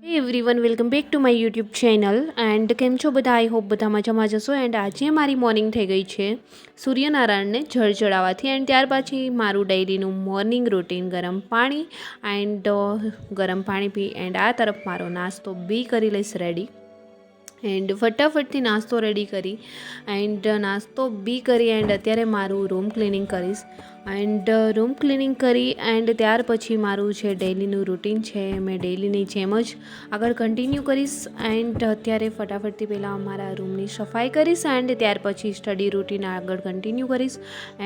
Hey everyone, welcome back to my YouTube channel and કેમ છો બધા? આઈ હોપ બધા મજામાં જશો. એન્ડ આજે મારી મોર્નિંગ થઈ ગઈ છે સૂર્યનારાયણને જળ ચડાવવાથી. એન્ડ ત્યાર પછી મારું ડેઇલીનું મોર્નિંગ રૂટીન ગરમ પાણી ગરમ પાણી પી એન્ડ આ તરફ મારો નાસ્તો બી કરી લઈશ રેડી. એન્ડ ફટાફટથી નાસ્તો રેડી કરી એન્ડ નાસ્તો બી કરી એન્ડ અત્યારે મારું રૂમ ક્લિનિંગ કરીશ. એન્ડ રૂમ ક્લિનિંગ કરી એન્ડ ત્યાર પછી મારું છે ડેઇલીનું રૂટીન છે, મેં ડેઇલીની જેમ જ આગળ કન્ટિન્યુ કરીશ. એન્ડ અત્યારે ફટાફટથી પહેલાં મારા રૂમની સફાઈ કરીશ એન્ડ ત્યાર પછી સ્ટડી રૂટીન આગળ કન્ટિન્યુ કરીશ.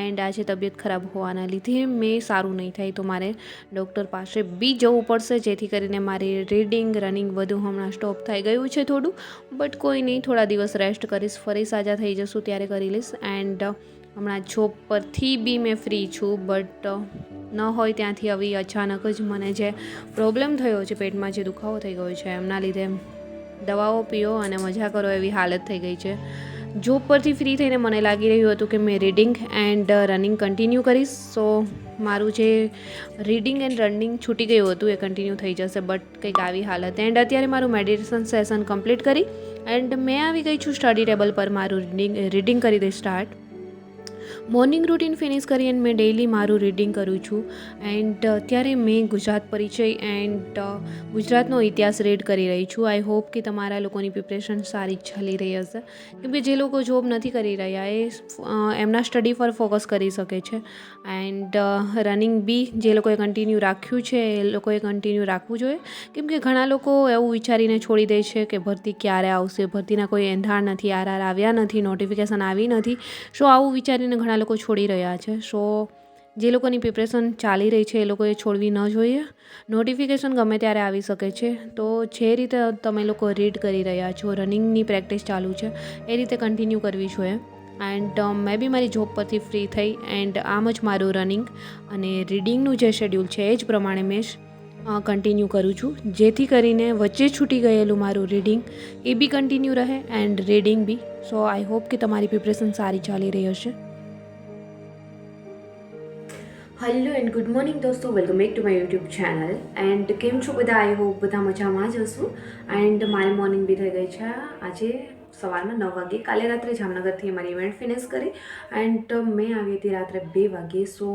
એન્ડ આજે તબિયત ખરાબ હોવાના લીધે મેં સારું નહીં થાય તો મારે ડૉક્ટર પાસે બી જવું પડશે, જેથી કરીને મારી રીડિંગ રનિંગ બધું હમણાં સ્ટોપ થઈ ગયું છે થોડું. બટ કોઈ નહીં, થોડા દિવસ રેસ્ટ કરીશ, ફરી સાજા થઈ જશું ત્યારે કરી લઈશ. એન્ડ હમણાં જોબ પરથી બી મેં ફ્રી છું, બટ ન હોય ત્યાંથી આવી અચાનક જ મને જે પ્રોબ્લેમ થયો છે, પેટમાં જે દુખાવો થઈ ગયો છે, એમના લીધે દવાઓ પીઓ અને મજા કરો એવી હાલત થઈ ગઈ છે. જોબ પરથી ફ્રી થઈને મને લાગી રહ્યું હતું કે મેં રીડિંગ એન્ડ રનિંગ કન્ટિન્યુ કરીશ. સો મારું જે રીડિંગ એન્ડ રનિંગ છૂટી ગયું હતું એ કન્ટિન્યુ થઈ જશે, બટ કંઈક આવી હાલત. એન્ડ અત્યારે મારું મેડિટેશન સેશન કમ્પ્લીટ કરી એન્ડ મેં આવી ગઈ છું સ્ટડી ટેબલ પર મારું રીડિંગ કરી દઈ સ્ટાર્ટ. મોર્નિંગ રૂટીન ફિનિશ કરી એન્ડ મેં ડેઇલી મારું રીડિંગ કરું છું. એન્ડ અત્યારે મેં ગુજરાત પરિચય એન્ડ ગુજરાતનો ઇતિહાસ રીડ કરી રહી છું. આઈ હોપ કે તમારા લોકોની પ્રિપરેશન સારી ચાલી રહી હશે, કેમ કે જે લોકો જોબ નથી કરી રહ્યા એ એમના સ્ટડી પર ફોકસ કરી શકે છે. એન્ડ રનિંગ બી જે લોકોએ કન્ટિન્યુ રાખ્યું છે એ લોકોએ કન્ટિન્યુ રાખવું જોઈએ, કેમ કે ઘણા લોકો એવું વિચારીને છોડી દે છે કે ભરતી ક્યારે આવશે, ભરતીના કોઈ એંધાણ નથી, આરઆર આવ્યા નથી, નોટિફિકેશન આવી નથી. સો આવું વિચારીને ઘણા લોકો છોડી રહ્યા છે. સો જે લોકોની પ્રિપરેશન ચાલી રહી છે એ લોકોએ છોડવી ન જોઈએ. નોટિફિકેશન ગમે ત્યારે આવી શકે છે, તો જે રીતે તમે લોકો રીડ કરી રહ્યા છો, રનિંગની પ્રેક્ટિસ ચાલુ છે, એ રીતે કન્ટિન્યુ કરવી જોઈએ. એન્ડ મેં બી મારી જોબ પરથી ફ્રી થઈ એન્ડ આમ જ મારું રનિંગ અને રીડિંગનું જે શેડ્યુલ છે એ જ પ્રમાણે મેં કન્ટિન્યુ કરું છું, જેથી કરીને વચ્ચે છૂટી ગયેલું મારું રીડિંગ એ બી કન્ટિન્યુ રહે એન્ડ રીડિંગ બી. સો આઈ હોપ કે તમારી પ્રિપરેશન સારી ચાલી રહી હશે. હેલો એન્ડ ગુડ મોર્નિંગ દોસ્તો, welcome back to my YouTube channel. And કેમ છો બધા? આઈ હોપ બધા મજામાં જ હશું. એન્ડ મારી મોર્નિંગ બી થઈ ગઈ છે આજે સવારમાં 9 વાગે. કાલે રાત્રે જામનગરથી અમારી ઇવેન્ટ ફિનિશ કરી એન્ડ મેં આવી હતી રાત્રે 2 વાગે. સો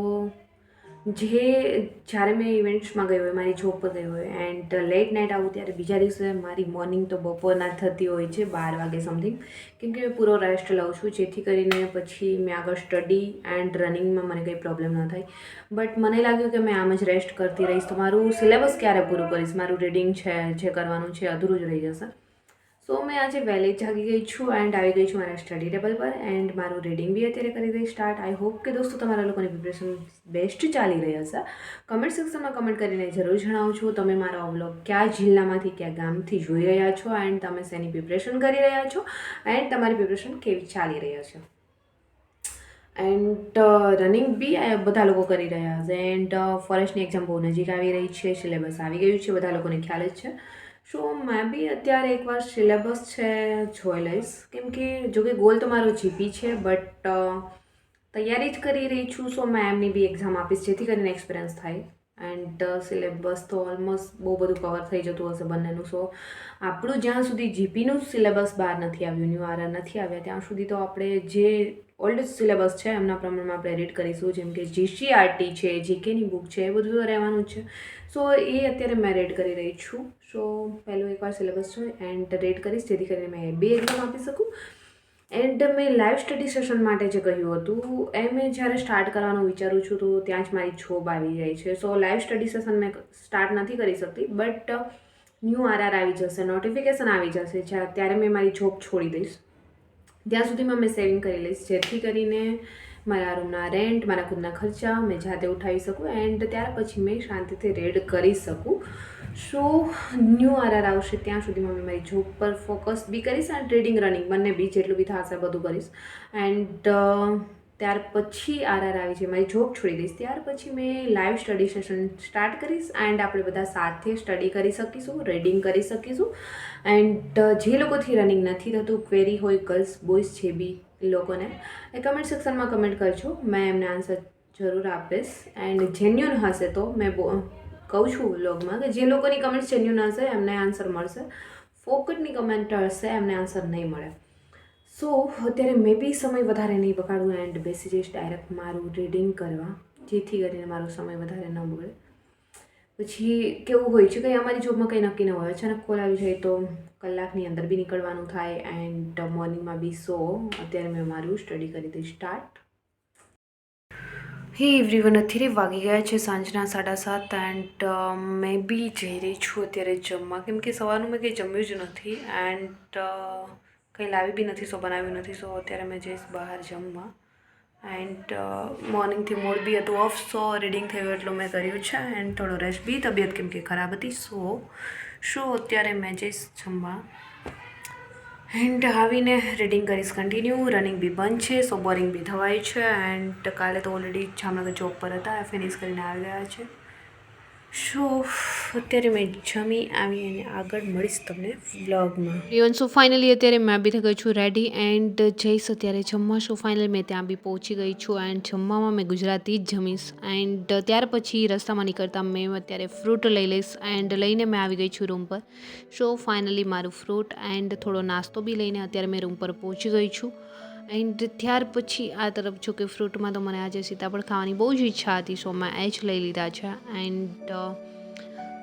જ્યારે મેં ઇવેન્ટ્સમાં ગઈ હોય, મારી જોબ પર ગઈ હોય એન્ડ લેટ નાઇટ આવું ત્યારે બીજા દિવસે મારી મોર્નિંગ તો બપોરના થતી હોય છે 12 વાગે સમથિંગ, કેમ કે પૂરો રેસ્ટ લઉં છું, જેથી કરીને પછી મેં આગળ સ્ટડી એન્ડ રનિંગમાં મને કંઈ પ્રોબ્લેમ ન થાય. બટ મને લાગ્યું કે મેં આમ જ રેસ્ટ કરતી રહીશ તો મારું સિલેબસ ક્યારે પૂરું કરીશ, મારું રીડિંગ છે જે કરવાનું છે અધૂરું જ રહી જશે. સો મેં આજે વહેલી જાગી ગઈ છું એન્ડ આવી ગઈ છું મારા સ્ટડી ટેબલ પર એન્ડ મારું રીડિંગ બી અત્યારે કરી દઈ સ્ટાર્ટ. આઈ હોપ કે દોસ્તો તમારા લોકોની પ્રિપરેશન બેસ્ટ ચાલી રહી હશે. કમેન્ટ સેક્શનમાં કમેન્ટ કરીને જરૂર જણાવજો તમે મારો વ્લોગ કયા જિલ્લામાંથી કયા ગામથી જોઈ રહ્યા છો એન્ડ તમે શેની પ્રિપરેશન કરી રહ્યા છો એન્ડ તમારી પ્રિપરેશન કેવી ચાલી રહી છે. એન્ડ રનિંગ બી બધા લોકો કરી રહ્યા હશે એન્ડ ફોરેસ્ટની એક્ઝામ બહુ નજીક આવી રહી છે, સિલેબસ આવી ગયું છે, બધા લોકોને ખ્યાલ જ છે. સો મેં બી અત્યારે એકવાર સિલેબસ છે જોઈ લઈશ, કેમ કે જો કે ગોલ તો મારો જીપી છે, બટ તૈયારી જ કરી રહી છું. સો મેં એમની બી એક્ઝામ આપીશ, જેથી કરીને એક્સપિરિયન્સ થાય. એન્ડ સિલેબસ તો ઓલમોસ્ટ બહુ બધું કવર થઈ જતું હશે બંનેનું. સો આપણું જ્યાં સુધી જીપીનું સિલેબસ બહાર નથી આવ્યું, ન્યૂ આરઆર નથી આવ્યા, ત્યાં સુધી તો આપણે જે ઓલ્ડ સિલેબસ છે એમના પ્રમાણમાં આપણે રીડ કરીશું, જેમ કે જીસીઆરટી છે, જીકેની બુક છે, એ બધું તો રહેવાનું જ છે. સો એ અત્યારે મેં રીડ કરી રહી છું. સો પહેલું એકવાર સિલેબસ છે એન્ડ રીડ કરીશ, જેથી કરીને મેં બે એક્ઝામ આપી શકું. એન્ડ મેં લાઈવ સ્ટડી સેશન માટે જે કહ્યું હતું એ મેં જ્યારે સ્ટાર્ટ કરવાનું વિચારું છું તો ત્યાં જ મારી જોબ આવી જાય છે. સો લાઈવ સ્ટડી સેશન મેં સ્ટાર્ટ નથી કરી શકતી, બટ ન્યૂ આરઆર આવી જશે, નોટિફિકેશન આવી જશે, ત્યારે મેં મારી જોબ છોડી દઈશ. ત્યાં સુધીમાં મેં સેવિંગ કરી લઈશ, જેથી કરીને મારા રૂમના રેન્ટ, મારા ખુદના ખર્ચા મેં જાતે ઉઠાવી શકું એન્ડ ત્યાર પછી મેં શાંતિથી રીડ કરી શકું. સો ન્યૂ આરઆર આવશે ત્યાં સુધીમાં મેં મારી જોબ પર ફોકસ બી કરીશ એન્ડ રીડિંગ રનિંગ બંને બી જેટલું બી થશે બધું કરીશ. એન્ડ ત્યાર પછી આરઆર આવી છે, મારી જોબ છોડી દઈશ, ત્યાર પછી મેં લાઈવ સ્ટડી સેશન સ્ટાર્ટ કરીશ એન્ડ આપણે બધા સાથે સ્ટડી કરી શકીશું, રીડિંગ કરી શકીશું. એન્ડ જે લોકોથી રનિંગ નથી થતું, ક્વેરી હોય ગર્લ્સ બોયઝ છે બી લોકોને, એ કમેન્ટ સેક્શનમાં કમેન્ટ કરજો, મેં એમને આન્સર જરૂર આપીશ. એન્ડ જેન્યુઅન હશે તો મેં કહું છું વ્લોગમાં કે જે લોકોની કમેન્ટ જેન્યુન હશે એમને આન્સર મળશે, ફોકટની કમેન્ટ હશે એમને આન્સર નહીં મળે. સો અત્યારે મેં બી સમય વધારે નહીં બગાડું એન્ડ બેસી જઈશ ડાયરેક્ટ મારું રીડિંગ કરવા, જેથી કરીને મારો સમય વધારે ન બગડે. પછી કેવું હોય છે કે અમારી જોબમાં કંઈ નક્કી ન હોય, અચાનક કોલ આવી જાય તો કલાકની અંદર બી નીકળવાનું થાય એન્ડ મોર્નિંગમાં બી. સો અત્યારે મેં મારું સ્ટડી કરી દઈ સ્ટાર્ટ. હે એવરીવન, અત્યારે વાગી ગયા છે સાંજના 7:30 એન્ડ મેં બી જઈ રહી છું અત્યારે જમવા, કેમ કે સવારનું મેં કંઈ જમ્યું જ નથી એન્ડ કંઈ લાવી બી નથી, સો બનાવ્યું નથી. સો અત્યારે મેં જઈશ બહાર જમવા એન્ડ મોર્નિંગથી મૂડ બી હતું ઓફ, સો રીડિંગ થયું એટલું મેં કર્યું છે એન્ડ થોડો રેસ્ટ બી, તબિયત કેમ કે ખરાબ હતી. સો અત્યારે મેં જઈશ જમવા એન્ડ આવીને રીડિંગ કરીશ કન્ટિન્યુ. રનિંગ બી બંધ છે, સો બોરિંગ બી થવાય છે એન્ડ કાલે તો ઓલરેડી જામનગર જોબ પર હતા, ફિનિશ કરીને આવી ગયા છે. સો અત્યારે મેં જમી આવી અને આગળ મળીશ તમને વ્લોગમાં. ઇવન સો ફાઇનલી અત્યારે મેં બી થઈ ગઈ છું રેડી એન્ડ જઈશ અત્યારે જમવા. સો ફાઇનલી મેં ત્યાં બી પહોંચી ગઈ છું એન્ડ જમવામાં મેં ગુજરાતી જ જમીશ એન્ડ ત્યાર પછી રસ્તામાં નીકળતા મેં અત્યારે ફ્રૂટ લઈ લઈશ એન્ડ લઈને મેં આવી ગઈ છું રૂમ પર. સો ફાઇનલી મારું ફ્રૂટ એન્ડ થોડો નાસ્તો બી લઈને અત્યારે મેં રૂમ પર પહોંચી ગઈ છું એન્ડ ત્યાર પછી આ તરફ જો કે ફ્રૂટમાં તો મને આજે સીતાફળ ખાવાની બહુ જ ઈચ્છા હતી, સો મેં એ જ લઈ લીધા છે એન્ડ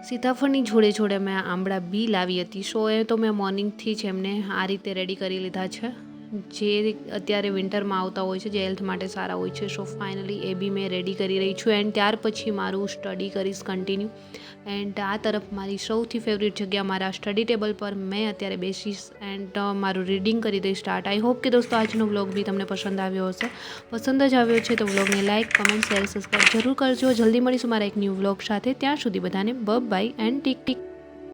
સીતાફળની જોડે જોડે મેં આંબળા બી લાવી હતી. સો એ તો મેં મોર્નિંગથી જ એમને આ રીતે રેડી કરી લીધા છે, જે અત્યારે વિન્ટરમાં આવતા હોય છે, જે હેલ્થ માટે સારા હોય છે. સો ફાઇનલી એ બી મેં રેડી કરી રહી છું એન્ડ ત્યાર પછી મારું સ્ટડી કરીશ કન્ટિન્યુ એન્ડ આ તરફ મારી સૌથી ફેવરેટ જગ્યા મારા સ્ટડી ટેબલ પર મેં અત્યારે બેસીશ એન્ડ મારું રીડિંગ કરી દઈશ સ્ટાર્ટ. આઈ હોપ કે દોસ્તો આજનો વ્લોગ બી તમને પસંદ આવ્યો હશે. પસંદ જ આવ્યો છે તો વ્લોગને લાઇક, કમેન્ટ, શેર, સબસ્ક્રાઈબ જરૂર કરજો. જલ્દી મળીશું મારા એક ન્યૂ વ્લોગ સાથે. ત્યાં સુધી બધાને બાય એન્ડ ટીક ટીક.